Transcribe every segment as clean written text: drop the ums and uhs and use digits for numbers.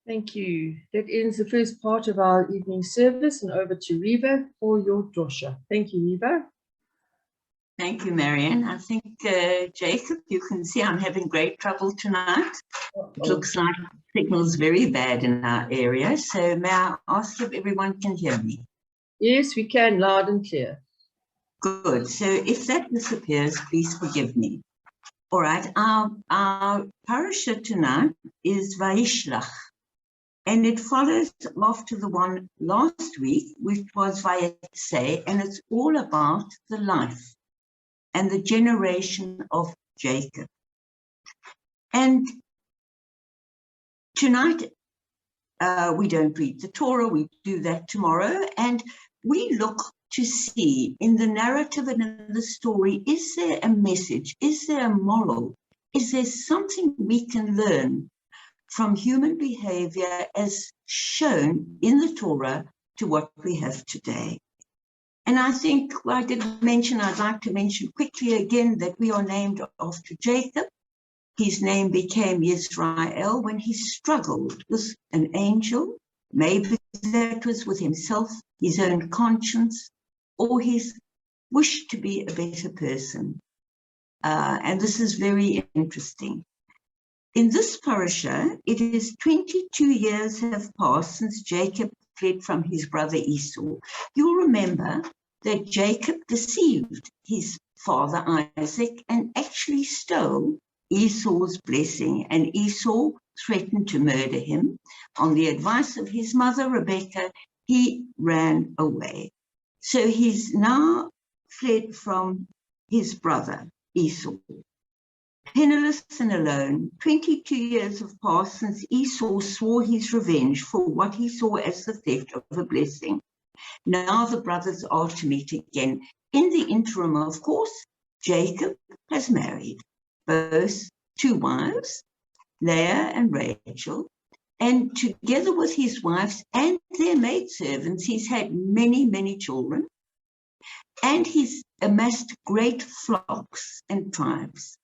Thank you. That ends the first part of our evening service, and over to Reva for your drosha. Thank you, Reva. Thank you, Marianne. I think, Jacob, you can see I'm having great trouble tonight. It looks like the signal's very bad in our area. So may I ask if everyone can hear me? Yes, we can, loud and clear. Good. So if that disappears, please forgive me. All right. Our parasha tonight is Vayishlach. And it follows after the one last week, which was Vayishlach, and it's all about the life and the generation of Jacob. And tonight, we don't read the Torah, we do that tomorrow, and we look to see in the narrative and in the story, is there a message, is there a moral, is there something we can learn from human behavior as shown in the Torah to what we have today. And I think I did mention, I'd like to mention quickly again that we are named after Jacob. His name became Yisrael when he struggled with an angel. Maybe that was with himself, his own conscience, or his wish to be a better person. And this is very interesting. In this parasha, it is 22 years have passed since Jacob fled from his brother Esau. You'll remember that Jacob deceived his father Isaac and actually stole Esau's blessing, and Esau threatened to murder him. On the advice of his mother Rebekah, he ran away. So he's now fled from his brother Esau. Penniless and alone, 22 years have passed since Esau swore his revenge for what he saw as the theft of a blessing. Now the brothers are to meet again. In the interim, of course, Jacob has married both two wives, Leah and Rachel, and together with his wives and their maidservants, he's had many, many children, and he's amassed great flocks and tribes.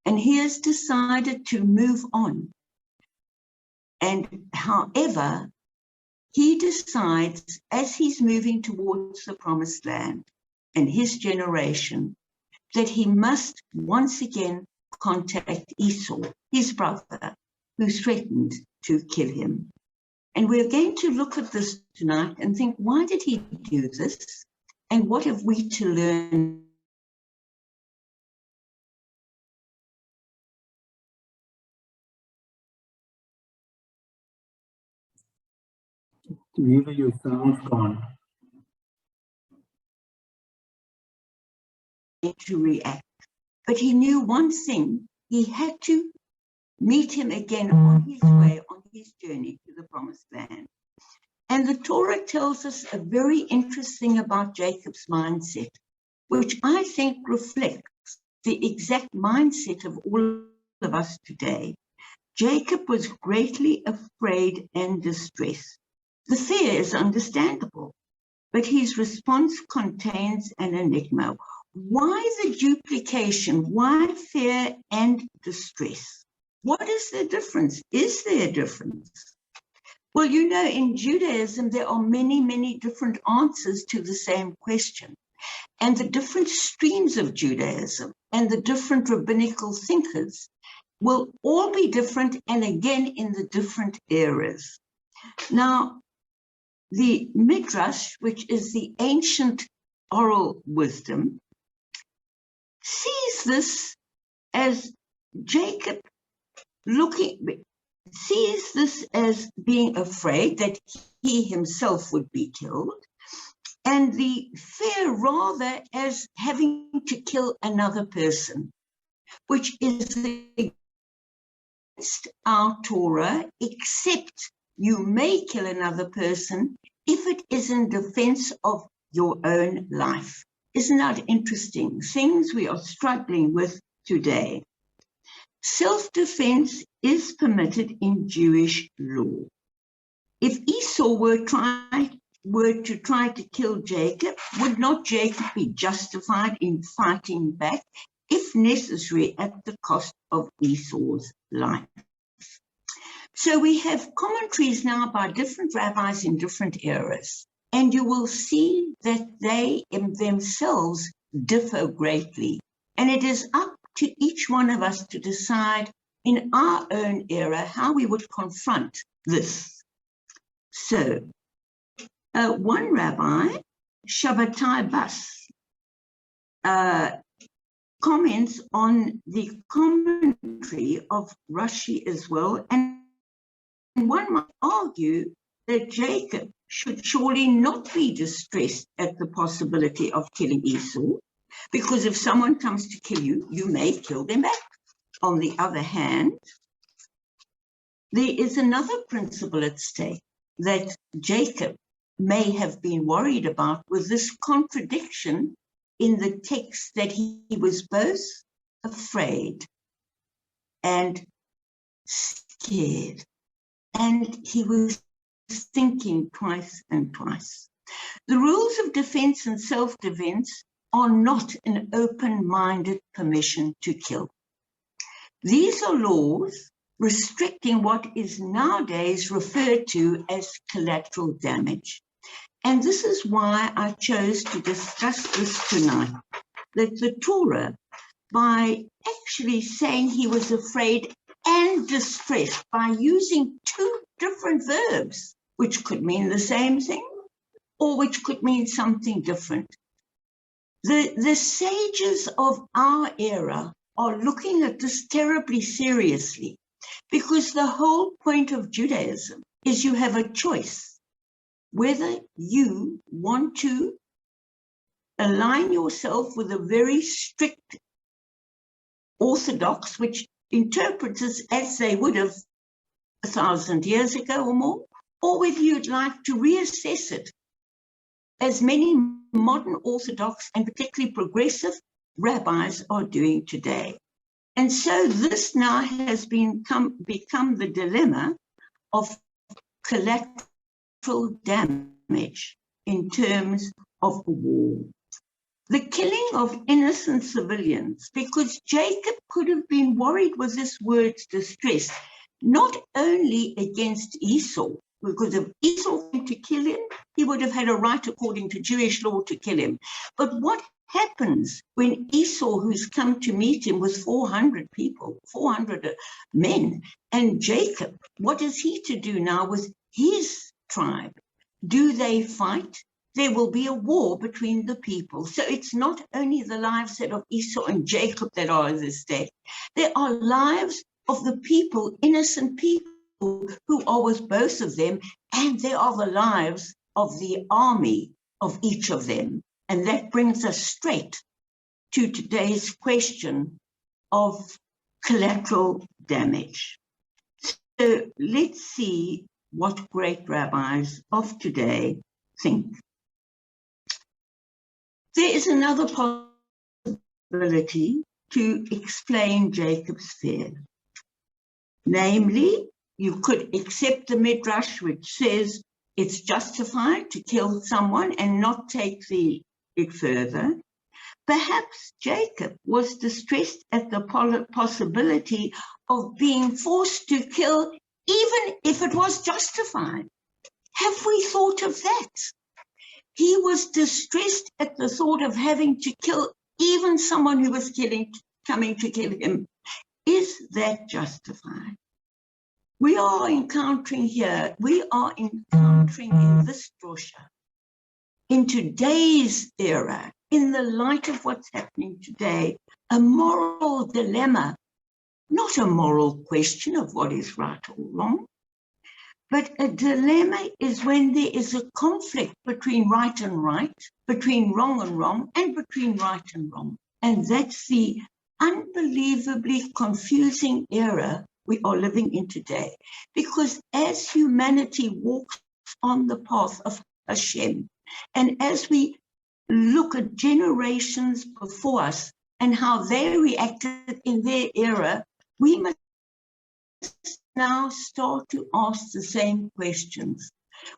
And he has decided to move on. And however, he decides as he's moving towards the promised land and his generation, that he must once again contact Esau, his brother, who threatened to kill him. And we're going to look at this tonight and think, why did he do this? And what have we to learn? Reva, your sound's gone. To react. But he knew one thing, he had to meet him again on his way, on his journey to the promised land. And the Torah tells us a very interesting about Jacob's mindset, which I think reflects the exact mindset of all of us today. Jacob was greatly afraid and distressed. The fear is understandable, but his response contains an enigma. Why the duplication? Why fear and distress? What is the difference? Is there a difference? Well, you know, in Judaism, there are many, many different answers to the same question. And the different streams of Judaism and the different rabbinical thinkers will all be different, and again in the different eras. Now, the Midrash, which is the ancient oral wisdom, sees this as Jacob sees this as being afraid that he himself would be killed, and the fear rather as having to kill another person, which is against our Torah, except you may kill another person if it is in defense of your own life. Isn't that interesting? Things we are struggling with today. Self-defense is permitted in Jewish law. If Esau were to try to kill Jacob, would not Jacob be justified in fighting back, if necessary, at the cost of Esau's life? So we have commentaries now by different rabbis in different eras, and you will see that they in themselves differ greatly. And it is up to each one of us to decide in our own era how we would confront this. So one rabbi, Shabbatai Bas, comments on the commentary of Rashi as well, and one might argue that Jacob should surely not be distressed at the possibility of killing Esau, because if someone comes to kill you, you may kill them back. On the other hand, there is another principle at stake that Jacob may have been worried about, with this contradiction in the text, that he was both afraid and scared, and he was thinking twice and twice. The rules of defense and self-defense are not an open-minded permission to kill. These are laws restricting what is nowadays referred to as collateral damage. And this is why I chose to discuss this tonight, that the Torah, by actually saying he was afraid and distressed, by using two different verbs, which could mean the same thing or which could mean something different. The sages of our era are looking at this terribly seriously, because the whole point of Judaism is you have a choice whether you want to align yourself with a very strict Orthodox, which interprets this as they would have 1,000 years ago or more, or whether you'd like to reassess it, as many modern Orthodox and particularly progressive rabbis are doing today. And so this now has become the dilemma of collateral damage in terms of a war. The killing of innocent civilians, because Jacob could have been worried with this word's distress, not only against Esau, because if Esau came to kill him, he would have had a right according to Jewish law to kill him. But what happens when Esau, who's come to meet him with 400 people, 400 men, and Jacob, what is he to do now with his tribe? Do they fight? There will be a war between the people. So it's not only the lives of Esau and Jacob that are at stake. There are lives of the people, innocent people, who are with both of them, and there are the lives of the army of each of them. And that brings us straight to today's question of collateral damage. So let's see what great rabbis of today think. There is another possibility to explain Jacob's fear. Namely, you could accept the Midrash, which says it's justified to kill someone and not take it further. Perhaps Jacob was distressed at the possibility of being forced to kill, even if it was justified. Have we thought of that? He was distressed at the thought of having to kill even someone who was coming to kill him. Is that justified? We are encountering here, in this drosha, in today's era, in the light of what's happening today, a moral dilemma, not a moral question of what is right or wrong, but a dilemma is when there is a conflict between right and right, between wrong and wrong, and between right and wrong. And that's the unbelievably confusing era we are living in today. Because as humanity walks on the path of Hashem, and as we look at generations before us and how they reacted in their era, we must now start to ask the same questions.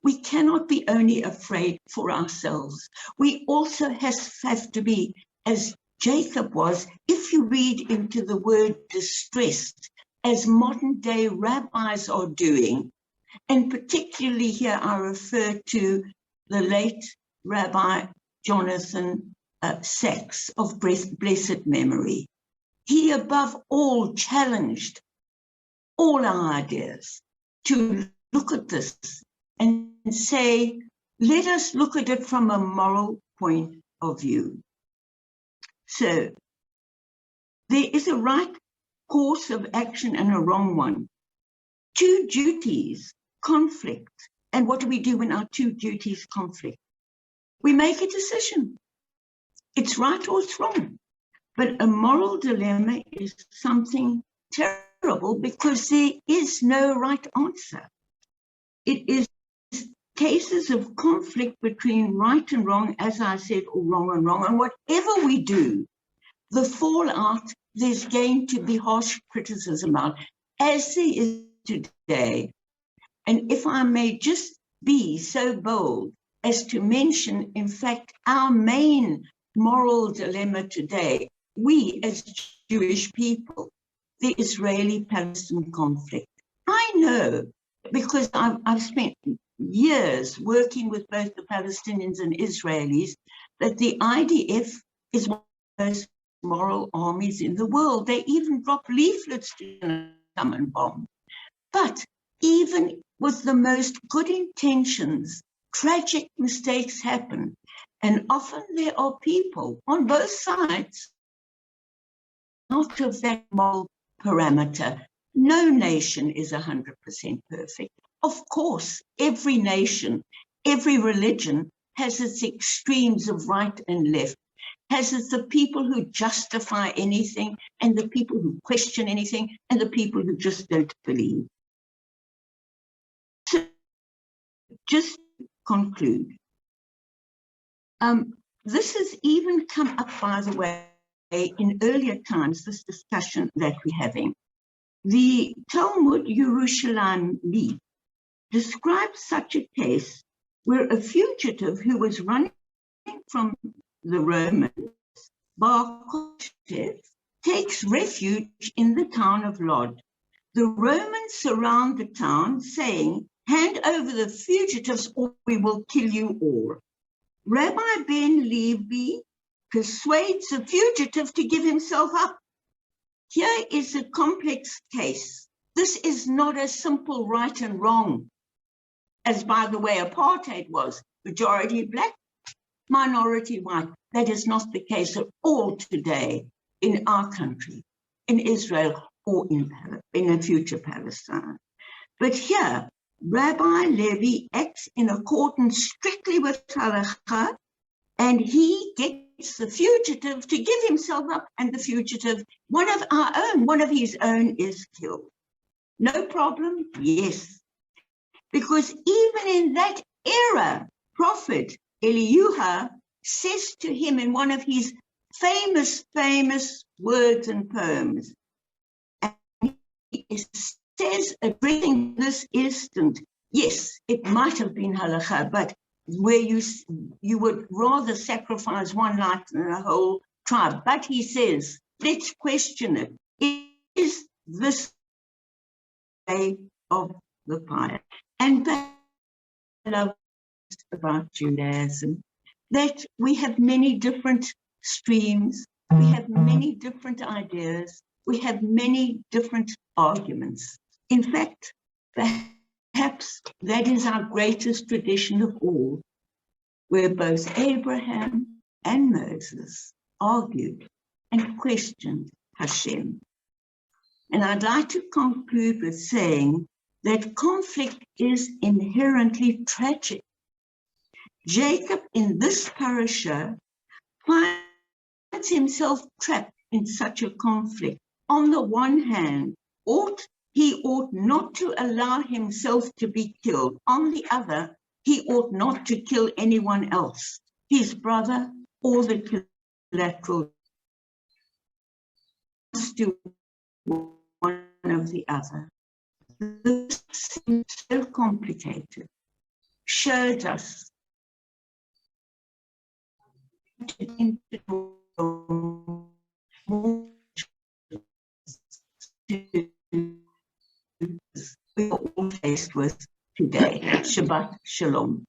We cannot be only afraid for ourselves. We also have to be, as Jacob was, if you read into the word distressed, as modern day rabbis are doing, and particularly here I refer to the late Rabbi Jonathan Sachs of blessed memory. He above all challenged all our ideas to look at this and say, let us look at it from a moral point of view. So there is a right course of action and a wrong one. Two duties conflict. And what do we do when our two duties conflict? We make a decision. It's right or it's wrong. But a moral dilemma is something terrible because there is no right answer. It is cases of conflict between right and wrong, as I said, or wrong and wrong. And whatever we do, the fallout, there's going to be harsh criticism out, as there is today. And if I may just be so bold as to mention, in fact, our main moral dilemma today, we as Jewish people, the Israeli-Palestinian conflict. I know, because I've spent years working with both the Palestinians and Israelis, that the IDF is one of the most moral armies in the world. They even drop leaflets to come and bomb. But even with the most good intentions, tragic mistakes happen. And often there are people on both sides out of that moral parameter. No nation is 100% perfect. Of course, every nation, every religion has its extremes of right and left, has its the people who justify anything and the people who question anything and the people who just don't believe. So just to conclude, this has even come up, by the way, in earlier times, this discussion that we're having. The Talmud Yerushalayim describes such a case where a fugitive who was running from the Romans, Bar Kokhshev, takes refuge in the town of Lod. The Romans surround the town, saying, "Hand over the fugitives or we will kill you all." Rabbi Ben Levi persuades the fugitive to give himself up. Here is a complex case. This is not a simple right and wrong, as by the way apartheid was, majority black, minority white. That is not the case at all today in our country, in Israel, or in a future Palestine. But here, Rabbi Levi acts in accordance strictly with halakha, and he gets the fugitive to give himself up, and the fugitive, one of our own, one of his own, is killed. No problem? Yes. Because even in that era, Prophet Eliyahu says to him in one of his famous words and poems, and he says, addressing this instant, yes, it might have been halakha, but where you would rather sacrifice one life than a whole tribe. But he says, let's question it. Is this way of the fire? And that I love about Judaism, that we have many different streams, we have many different ideas, we have many different arguments. In fact, perhaps that is our greatest tradition of all, where both Abraham and Moses argued and questioned Hashem. And I'd like to conclude with saying that conflict is inherently tragic. Jacob in this parasha finds himself trapped in such a conflict. On the one hand, he ought not to allow himself to be killed. On the other, he ought not to kill anyone else, his brother or the collateral. To one of the other. This seems so complicated. Shows us to we are all faced with today. Shabbat Shalom.